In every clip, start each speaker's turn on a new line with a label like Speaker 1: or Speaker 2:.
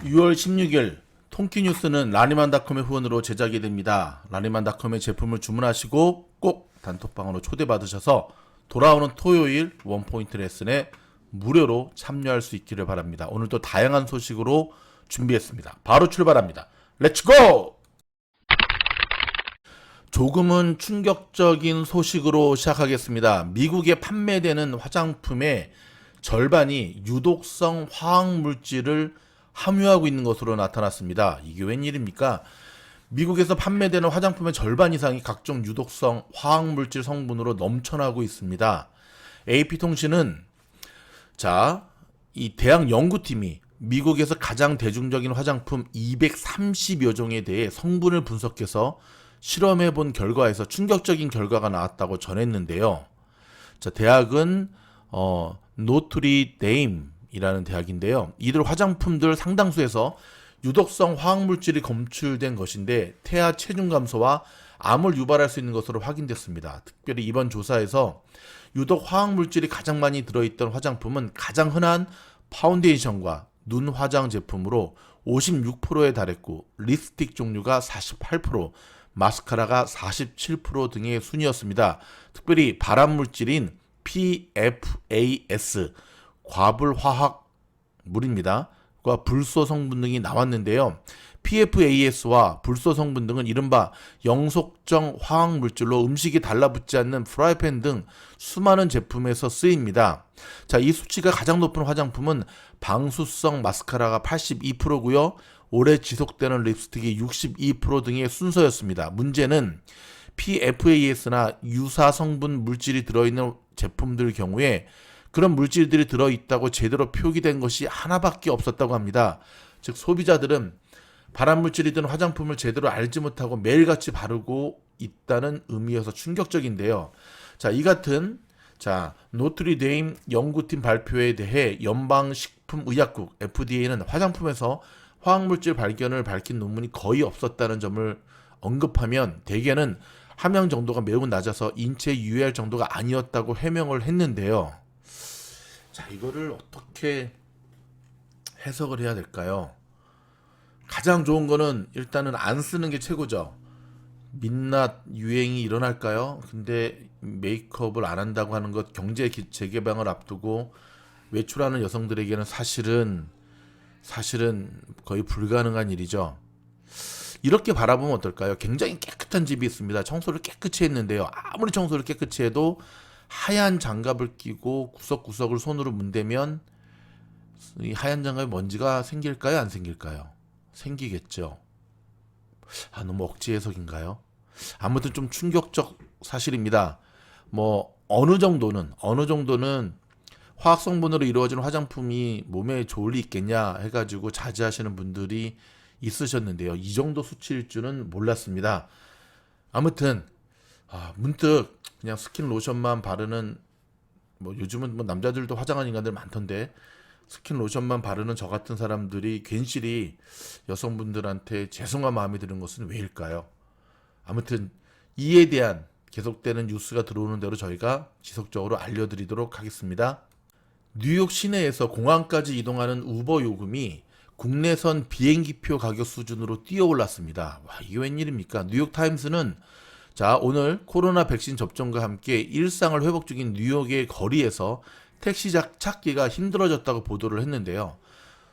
Speaker 1: 6월 16일 통키뉴스는 라니만닷컴의 후원으로 제작이 됩니다. 라니만닷컴의 제품을 주문하시고 꼭 단톡방으로 초대받으셔서 돌아오는 토요일 원포인트 레슨에 무료로 참여할 수 있기를 바랍니다. 오늘도 다양한 소식으로 준비했습니다. 바로 출발합니다. 렛츠고! 조금은 충격적인 소식으로 시작하겠습니다. 미국에 판매되는 화장품의 절반이 유독성 화학물질을 함유하고 있는 것으로 나타났습니다. 이게 웬일입니까? 미국에서 판매되는 화장품의 절반 이상이 각종 유독성 화학물질 성분으로 넘쳐나고 있습니다. AP통신은 이 대학 연구팀이 미국에서 가장 대중적인 화장품 230여 종에 대해 성분을 분석해서 실험해 본 결과에서 충격적인 결과가 나왔다고 전했는데요. 대학은 노트리데임이라는 대학인데요. 이들 화장품들 상당수에서 유독성 화학물질이 검출된 것인데 태아 체중 감소와 암을 유발할 수 있는 것으로 확인됐습니다. 특별히 이번 조사에서 유독 화학물질이 가장 많이 들어있던 화장품은 가장 흔한 파운데이션과 눈 화장 제품으로 56%에 달했고 립스틱 종류가 48%, 마스카라가 47% 등의 순이었습니다. 특별히 발암물질인 PFAS, 과불화학물입니다. 과 불소 성분 등이 나왔는데요. PFAS와 불소 성분 등은 이른바 영속정 화학물질로 음식이 달라붙지 않는 프라이팬 등 수많은 제품에서 쓰입니다. 이 수치가 가장 높은 화장품은 방수성 마스카라가 82%고요. 오래 지속되는 립스틱이 62% 등의 순서였습니다. 문제는 PFAS나 유사 성분 물질이 들어있는 제품들 경우에 그런 물질들이 들어있다고 제대로 표기된 것이 하나밖에 없었다고 합니다. 즉 소비자들은 발암물질이 든 화장품을 제대로 알지 못하고 매일같이 바르고 있다는 의미여서 충격적인데요. 이 같은 노트리데임 연구팀 발표에 대해 연방식품의약국 FDA는 화장품에서 화학물질 발견을 밝힌 논문이 거의 없었다는 점을 언급하면 대개는 함량 정도가 매우 낮아서 인체에 유해할 정도가 아니었다고 해명을 했는데요. 이거를 어떻게 해석을 해야 될까요? 가장 좋은 거는 일단은 안 쓰는 게 최고죠. 민낯 유행이 일어날까요? 근데 메이크업을 안 한다고 하는 것 경제 재개방을 앞두고 외출하는 여성들에게는 사실은 거의 불가능한 일이죠. 이렇게 바라보면 어떨까요? 굉장히 깨끗한 집이 있습니다. 청소를 깨끗이 했는데요. 아무리 청소를 깨끗이 해도 하얀 장갑을 끼고 구석구석을 손으로 문대면 이 하얀 장갑에 먼지가 생길까요? 안 생길까요? 생기겠죠. 너무 억지 해석인가요? 아무튼 좀 충격적 사실입니다. 어느 정도는 화학 성분으로 이루어진 화장품이 몸에 좋을 리 있겠냐 해가지고 자제하시는 분들이 있으셨는데요. 이 정도 수치일 줄은 몰랐습니다. 아무튼 문득 그냥 스킨 로션만 바르는 요즘은 남자들도 화장하는 인간들 많던데 스킨 로션만 바르는 저 같은 사람들이 괜시리 여성분들한테 죄송한 마음이 드는 것은 왜일까요? 아무튼 이에 대한 계속되는 뉴스가 들어오는 대로 저희가 지속적으로 알려드리도록 하겠습니다. 뉴욕 시내에서 공항까지 이동하는 우버 요금이 국내선 비행기표 가격 수준으로 뛰어올랐습니다. 이게 웬일입니까? 뉴욕타임스는 오늘 코로나 백신 접종과 함께 일상을 회복 중인 뉴욕의 거리에서 택시 찾기가 힘들어졌다고 보도를 했는데요.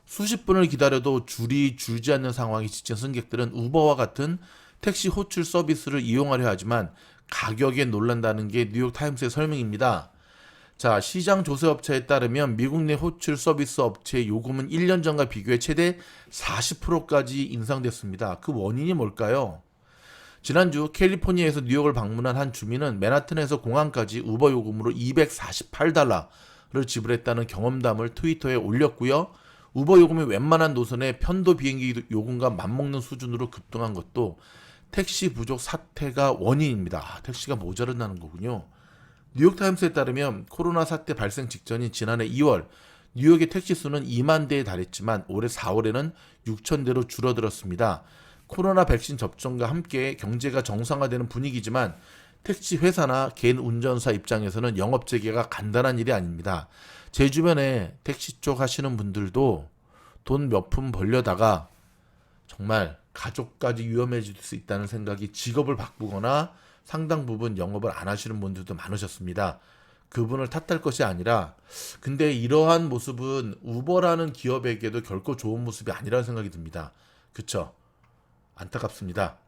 Speaker 1: 수십 분을 기다려도 줄이 줄지 않는 상황이 지친 승객들은 우버와 같은 택시 호출 서비스를 이용하려 하지만 가격에 놀란다는 게 뉴욕타임스의 설명입니다. 시장 조사업체에 따르면 미국 내 호출 서비스 업체의 요금은 1년 전과 비교해 최대 40%까지 인상됐습니다. 그 원인이 뭘까요? 지난주 캘리포니아에서 뉴욕을 방문한 한 주민은 맨하튼에서 공항까지 우버 요금으로 $248를 지불했다는 경험담을 트위터에 올렸고요. 우버 요금이 웬만한 노선의 편도 비행기 요금과 맞먹는 수준으로 급등한 것도 택시 부족 사태가 원인입니다. 택시가 모자란다는 거군요. 뉴욕타임스에 따르면 코로나 사태 발생 직전인 지난해 2월 뉴욕의 택시 수는 2만 대에 달했지만 올해 4월에는 6천 대로 줄어들었습니다. 코로나 백신 접종과 함께 경제가 정상화되는 분위기지만 택시 회사나 개인 운전사 입장에서는 영업 재개가 간단한 일이 아닙니다. 제 주변에 택시 쪽 하시는 분들도 돈 몇 푼 벌려다가 정말 가족까지 위험해질 수 있다는 생각이 직업을 바꾸거나 상당 부분 영업을 안 하시는 분들도 많으셨습니다. 그분을 탓할 것이 아니라, 근데 이러한 모습은 우버라는 기업에게도 결코 좋은 모습이 아니라는 생각이 듭니다. 그쵸? 안타깝습니다.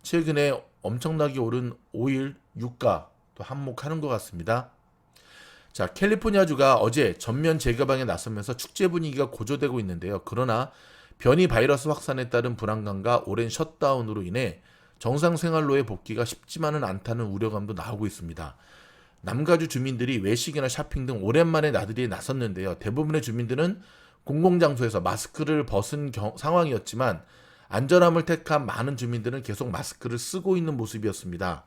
Speaker 1: 최근에 엄청나게 오른 오일 유가 또 한몫하는 것 같습니다. 자, 캘리포니아주가 어제 전면 재개방에 나서면서 축제 분위기가 고조되고 있는데요. 그러나 변이 바이러스 확산에 따른 불안감과 오랜 셧다운으로 인해 정상 생활로의 복귀가 쉽지만은 않다는 우려감도 나오고 있습니다. 남가주 주민들이 외식이나 쇼핑 등 오랜만에 나들이에 나섰는데요. 대부분의 주민들은 공공장소에서 마스크를 벗은 상황이었지만 안전함을 택한 많은 주민들은 계속 마스크를 쓰고 있는 모습이었습니다.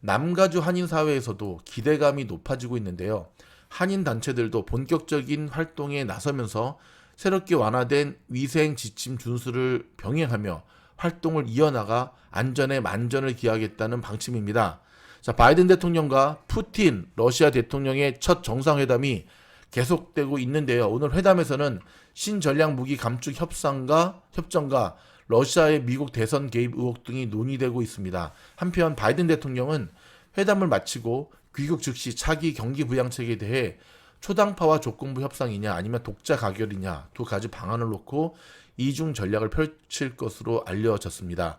Speaker 1: 남가주 한인사회에서도 기대감이 높아지고 있는데요. 한인 단체들도 본격적인 활동에 나서면서 새롭게 완화된 위생 지침 준수를 병행하며 활동을 이어나가 안전에 만전을 기하겠다는 방침입니다. 자, 바이든 대통령과 푸틴 러시아 대통령의 첫 정상회담이 계속되고 있는데요. 오늘 회담에서는 신전략 무기 감축 협정과 러시아의 미국 대선 개입 의혹 등이 논의되고 있습니다. 한편 바이든 대통령은 회담을 마치고 귀국 즉시 차기 경기 부양책에 대해 초당파와 조건부 협상이냐 아니면 독자 가결이냐 두 가지 방안을 놓고 이중 전략을 펼칠 것으로 알려졌습니다.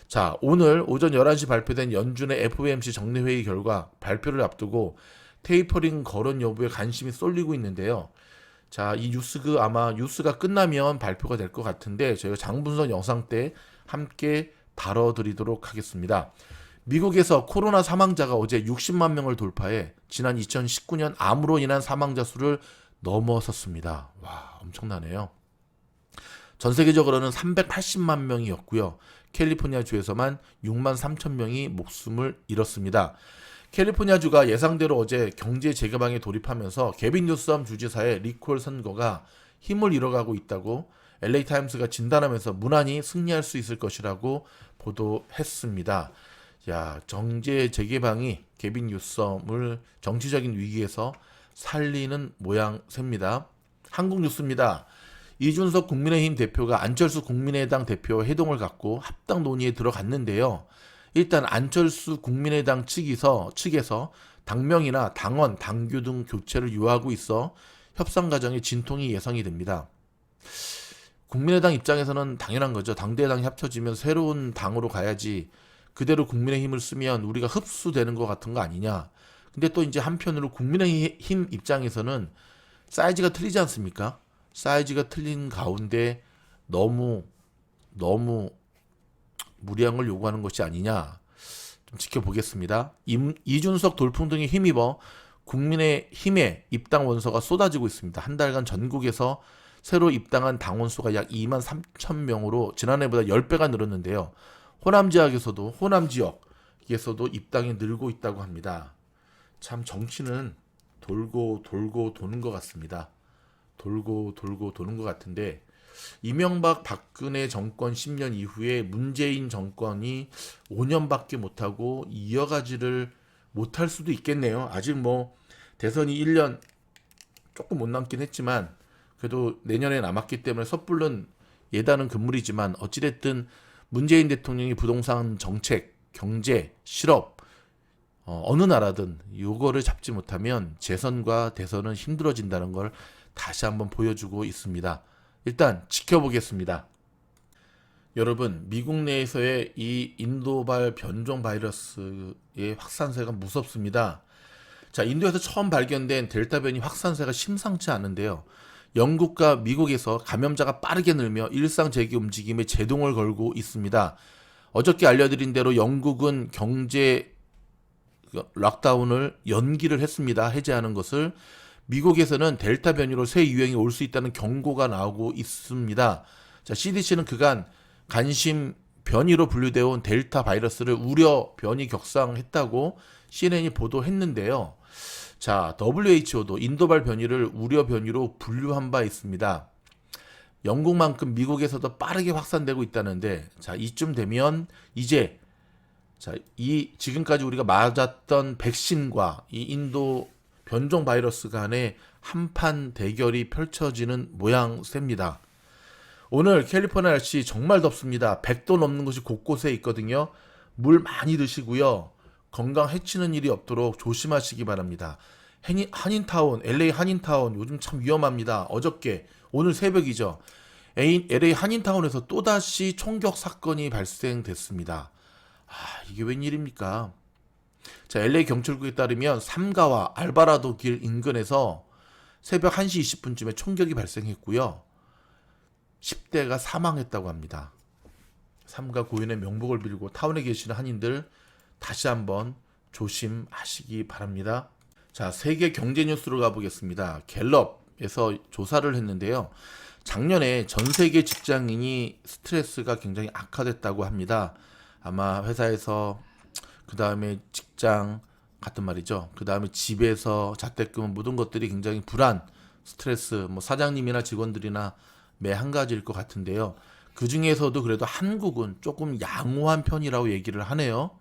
Speaker 1: 자, 오늘 오전 11시 발표된 연준의 FOMC 정례회의 결과 발표를 앞두고 테이퍼링 거론 여부에 관심이 쏠리고 있는데요. 자, 이 아마 뉴스가 끝나면 발표가 될 것 같은데 저희가 장분석 영상 때 함께 다뤄드리도록 하겠습니다. 미국에서 코로나 사망자가 어제 60만 명을 돌파해 지난 2019년 암으로 인한 사망자 수를 넘어섰습니다. 와, 엄청나네요. 전 세계적으로는 380만 명이었고요. 캘리포니아주에서만 6만 3천 명이 목숨을 잃었습니다. 캘리포니아주가 예상대로 어제 경제 재개방에 돌입하면서 개빈 뉴섬 주지사의 리콜 선거가 힘을 잃어가고 있다고 LA타임스가 진단하면서 무난히 승리할 수 있을 것이라고 보도했습니다. 야, 경제 재개방이 개빈 뉴섬을 정치적인 위기에서 살리는 모양새입니다. 한국 뉴스입니다. 이준석 국민의힘 대표가 안철수 국민의당 대표와 회동을 갖고 합당 논의에 들어갔는데요. 일단 안철수 국민의당 측에서 당명이나 당원, 당규 등 교체를 요하고 있어 협상 과정에 진통이 예상이 됩니다. 국민의당 입장에서는 당연한 거죠. 당대당이 합쳐지면 새로운 당으로 가야지 그대로 국민의힘을 쓰면 우리가 흡수되는 것 같은 거 아니냐. 근데 또 이제 한편으로 국민의힘 입장에서는 사이즈가 틀리지 않습니까? 사이즈가 틀린 가운데 너무 무리한 걸 요구하는 것이 아니냐. 좀 지켜보겠습니다. 이준석 돌풍 등에 힘입어 국민의힘의 입당 원서가 쏟아지고 있습니다. 한 달간 전국에서 새로 입당한 당원 수가 약 2만 3천 명으로 지난해보다 10배가 늘었는데요. 호남 지역에서도 입당이 늘고 있다고 합니다. 참 정치는 돌고 도는 것 같습니다. 돌고 도는 것 같은데 이명박 박근혜 정권 10년 이후에 문재인 정권이 5년밖에 못하고 이어가지를 못할 수도 있겠네요. 아직 뭐 대선이 1년 조금 못 남긴 했지만 그래도 내년에 남았기 때문에 섣불른 예단은 금물이지만 어찌됐든 문재인 대통령이 부동산 정책, 경제, 실업 어느 나라든 요거를 잡지 못하면 재선과 대선은 힘들어진다는 걸 다시 한번 보여주고 있습니다. 일단 지켜보겠습니다. 여러분, 미국 내에서의 이 인도발 변종 바이러스의 확산세가 무섭습니다. 자, 인도에서 처음 발견된 델타 변이 확산세가 심상치 않은데요. 영국과 미국에서 감염자가 빠르게 늘며 일상 재개 움직임에 제동을 걸고 있습니다. 어저께 알려드린 대로 영국은 경제 락다운을 연기를 했습니다. 해제하는 것을. 미국에서는 델타 변이로 새 유행이 올 수 있다는 경고가 나오고 있습니다. 자, CDC는 그간 간심 변이로 분류되어 온 델타 바이러스를 우려 변이 격상했다고 CNN이 보도했는데요. 자, WHO도 인도발 변이를 우려 변이로 분류한 바 있습니다. 영국만큼 미국에서도 빠르게 확산되고 있다는데, 자, 이쯤 되면 이제 지금까지 우리가 맞았던 백신과 이 인도 변종 바이러스 간의 한판 대결이 펼쳐지는 모양새입니다. 오늘 캘리포니아 날씨 정말 덥습니다. 100도 넘는 곳이 곳곳에 있거든요. 물 많이 드시고요. 건강 해치는 일이 없도록 조심하시기 바랍니다. 한인타운, LA 한인타운 요즘 참 위험합니다. 어저께, 오늘 새벽이죠. LA 한인타운에서 또다시 총격 사건이 발생됐습니다. 아, 이게 웬일입니까? 자, LA 경찰국에 따르면 삼가와 알바라도 길 인근에서 새벽 1시 20분쯤에 총격이 발생했고요. 10대가 사망했다고 합니다. 삼가 고인의 명복을 빌고 타운에 계시는 한인들 다시 한번 조심하시기 바랍니다. 자, 세계 경제 뉴스로 가보겠습니다. 갤럽에서 조사를 했는데요. 작년에 전 세계 직장인이 스트레스가 굉장히 악화됐다고 합니다. 아마 회사에서, 그 다음에 직장 같은 말이죠. 그 다음에 집에서 자택금 모든 것들이 굉장히 불안, 스트레스, 뭐 사장님이나 직원들이나 매 한 가지일 것 같은데요. 그 중에서도 그래도 한국은 조금 양호한 편이라고 얘기를 하네요.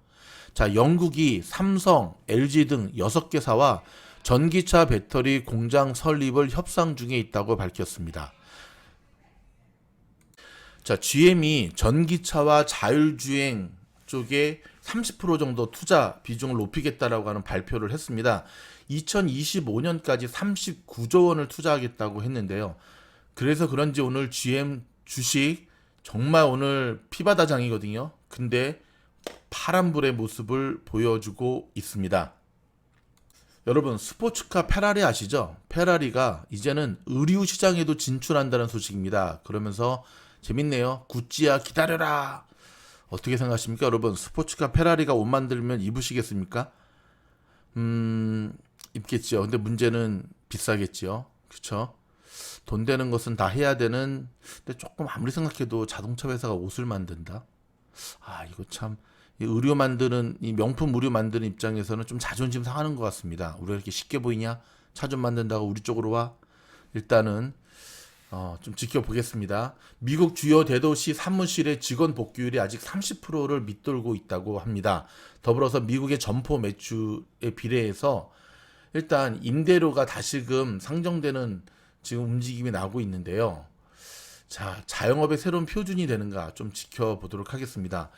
Speaker 1: 자, 영국이 삼성, LG 등 6개사와 전기차 배터리 공장 설립을 협상 중에 있다고 밝혔습니다. 자, GM이 전기차와 자율주행 쪽에 30% 정도 투자 비중을 높이겠다라고 하는 발표를 했습니다. 2025년까지 39조 원을 투자하겠다고 했는데요. 그래서 그런지 오늘 GM 주식 정말 오늘 피바다장이거든요. 근데 파란불의 모습을 보여주고 있습니다. 여러분, 스포츠카 페라리 아시죠? 페라리가 이제는 의류 시장에도 진출한다는 소식입니다. 그러면서 재밌네요. 구찌야 기다려라. 어떻게 생각하십니까? 여러분, 스포츠카 페라리가 옷 만들면 입으시겠습니까? 입겠죠. 근데 문제는 비싸겠지요. 그쵸? 돈 되는 것은 다 해야 되는. 근데 조금 아무리 생각해도 자동차 회사가 옷을 만든다. 아, 이거 참, 이 의류 만드는, 이 명품 의류 만드는 입장에서는 좀 자존심 상하는 것 같습니다. 우리가 이렇게 쉽게 보이냐? 차 좀 만든다고 우리 쪽으로 와? 일단은 좀 지켜보겠습니다. 미국 주요 대도시 사무실의 직원 복귀율이 아직 30%를 밑돌고 있다고 합니다. 더불어서 미국의 점포 매출에 비례해서 일단 임대료가 다시금 상정되는 지금 움직임이 나오고 있는데요. 자, 자영업의 새로운 표준이 되는가 좀 지켜보도록 하겠습니다.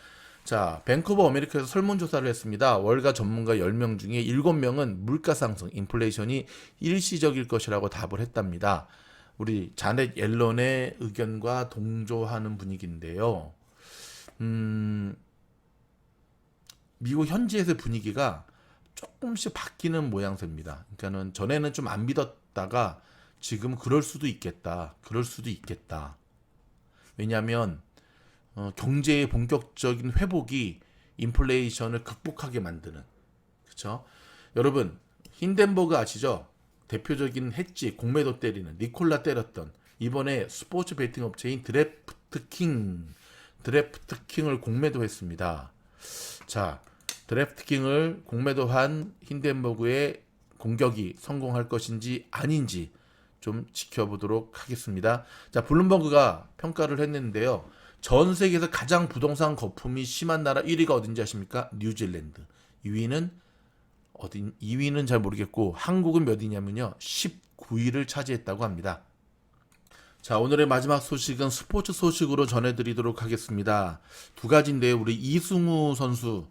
Speaker 1: 자, 뱅크 오브 아메리카에서 설문조사를 했습니다. 월가 전문가 10명 중에 7명은 물가 상승, 인플레이션이 일시적일 것이라고 답을 했답니다. 우리 자넷 옐런의 의견과 동조하는 분위기인데요. 미국 현지에서의 분위기가 조금씩 바뀌는 모양새입니다. 그러니까는 전에는 좀 안 믿었다가 지금 그럴 수도 있겠다. 그럴 수도 있겠다. 왜냐하면 경제의 본격적인 회복이 인플레이션을 극복하게 만드는. 그렇죠? 여러분, 힌덴버그 아시죠? 대표적인 했지 공매도 때리는 니콜라 때렸던 이번에 스포츠 베팅 업체인 드래프트킹을 공매도했습니다. 자, 드래프트킹을 공매도한 힌덴버그의 공격이 성공할 것인지 아닌지 좀 지켜보도록 하겠습니다. 자, 블룸버그가 평가를 했는데요. 전 세계에서 가장 부동산 거품이 심한 나라 1위가 어딘지 아십니까? 뉴질랜드. 2위는 잘 모르겠고 한국은 몇 위냐면요. 19위를 차지했다고 합니다. 자, 오늘의 마지막 소식은 스포츠 소식으로 전해드리도록 하겠습니다. 두 가지인데요. 우리 이승우 선수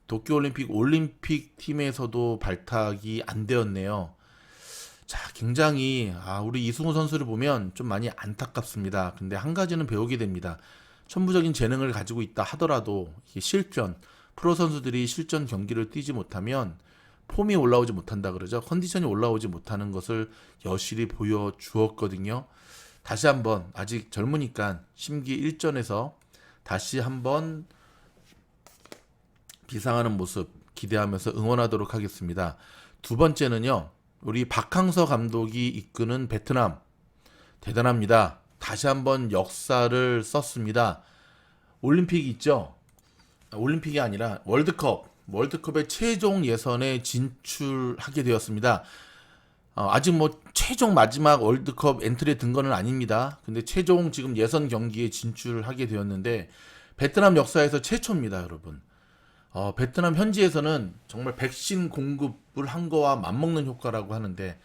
Speaker 1: 도쿄올림픽 올림픽 팀에서도 발탁이 안 되었네요. 자, 굉장히 우리 이승우 선수를 보면 좀 많이 안타깝습니다. 근데 한 가지는 배우게 됩니다. 천부적인 재능을 가지고 있다 하더라도 이게 프로 선수들이 실전 경기를 뛰지 못하면 폼이 올라오지 못한다 그러죠. 컨디션이 올라오지 못하는 것을 여실히 보여주었거든요. 다시 한번 아직 젊으니까 심기 1전에서 다시 한번 비상하는 모습 기대하면서 응원하도록 하겠습니다. 두 번째는요. 우리 박항서 감독이 이끄는 베트남 대단합니다. 다시 한번 역사를 썼습니다. 올림픽이 있죠. 올림픽이 아니라 월드컵의 최종 예선에 진출하게 되었습니다. 아직 뭐 최종 마지막 월드컵 엔트리에 든 거는 아닙니다. 근데 최종 지금 예선 경기에 진출하게 되었는데 베트남 역사에서 최초입니다, 여러분. 베트남 현지에서는 정말 백신 공급을 한 거와 맞먹는 효과라고 하는데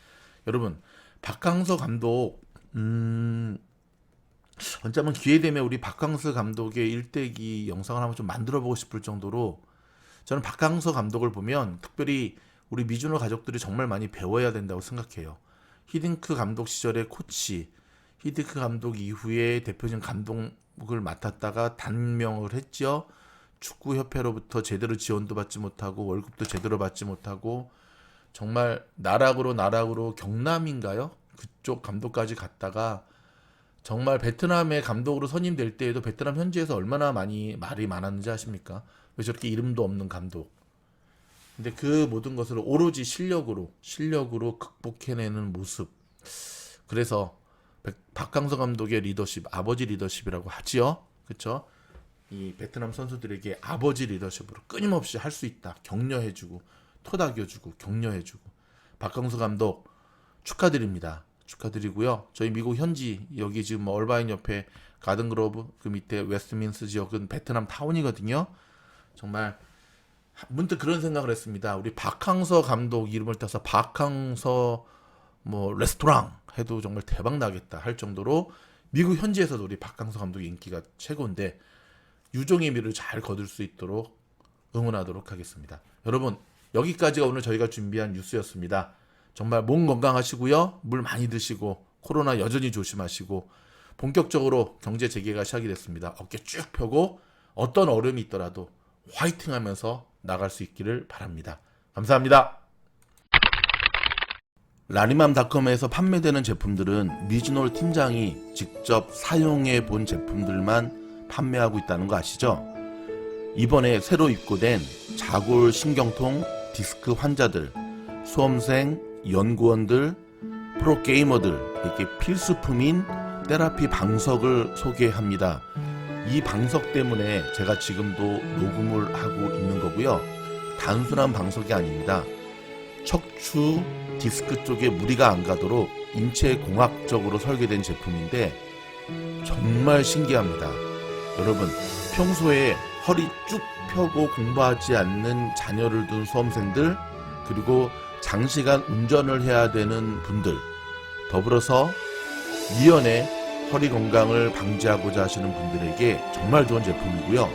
Speaker 1: 여러분 박항서 감독 언제 한번 기회 되면 우리 박항서 감독의 일대기 영상을 한번 좀 만들어 보고 싶을 정도로 저는 박항서 감독을 보면 특별히 우리 미주노 가족들이 정말 많이 배워야 된다고 생각해요. 히딩크 감독 시절의 코치, 히딩크 감독 이후에 대표적인 감독을 맡았다가 단명을 했죠. 축구협회로부터 제대로 지원도 받지 못하고 월급도 제대로 받지 못하고 정말 나락으로 경남인가요? 그쪽 감독까지 갔다가 정말 베트남의 감독으로 선임될 때에도 베트남 현지에서 얼마나 많이 말이 많았는지 아십니까? 왜 저렇게 이름도 없는 감독. 근데 그 모든 것을 오로지 실력으로 극복해내는 모습. 그래서 박항서 감독의 리더십, 아버지 리더십이라고 하지요. 그렇죠? 이 베트남 선수들에게 아버지 리더십으로 끊임없이 할 수 있다. 격려해주고 토닥여주고 격려해주고. 박항서 감독 축하드립니다. 축하드리고요. 저희 미국 현지 여기 지금 얼바인 옆에 가든그로브 그 밑에 웨스트민스 지역은 베트남 타운이거든요. 정말 문득 그런 생각을 했습니다. 우리 박항서 감독 이름을 따서 박항서 뭐 레스토랑 해도 정말 대박 나겠다 할 정도로 미국 현지에서도 우리 박항서 감독의 인기가 최고인데 유종의 미를 잘 거둘 수 있도록 응원하도록 하겠습니다. 여러분 여기까지가 오늘 저희가 준비한 뉴스였습니다. 정말 몸 건강하시고요. 물 많이 드시고 코로나 여전히 조심하시고 본격적으로 경제 재개가 시작이 됐습니다. 어깨 쭉 펴고 어떤 어려움이 있더라도 화이팅 하면서 나갈 수 있기를 바랍니다. 감사합니다. 라니맘닷컴에서 판매되는 제품들은 미즈놀 팀장이 직접 사용해 본 제품들만 판매하고 있다는 거 아시죠? 이번에 새로 입고된 자골 신경통 디스크 환자들, 수험생, 연구원들, 프로게이머들 이렇게 필수품인 테라피 방석을 소개합니다. 이 방석 때문에 제가 지금도 녹음을 하고 있는 거고요. 단순한 방석이 아닙니다. 척추 디스크 쪽에 무리가 안 가도록 인체 공학적으로 설계된 제품인데 정말 신기합니다. 여러분 평소에 허리 쭉 펴고 공부하지 않는 자녀를 둔 수험생들 그리고 장시간 운전을 해야 되는 분들 더불어서 미연에 허리 건강을 방지하고자 하시는 분들에게 정말 좋은 제품이고요.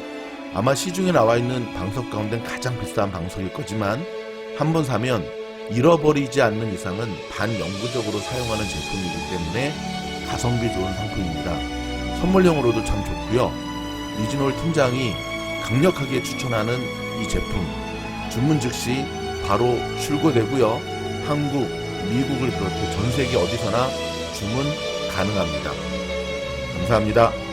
Speaker 1: 아마 시중에 나와 있는 방석 가운데 가장 비싼 방석일 거지만 한번 사면 잃어버리지 않는 이상은 반영구적으로 사용하는 제품이기 때문에 가성비 좋은 상품입니다. 선물용으로도 참 좋고요. 미즈놀 팀장이 강력하게 추천하는 이 제품 주문 즉시 바로 출고되고요. 한국, 미국을 비롯해 전 세계 어디서나 주문 가능합니다. 감사합니다.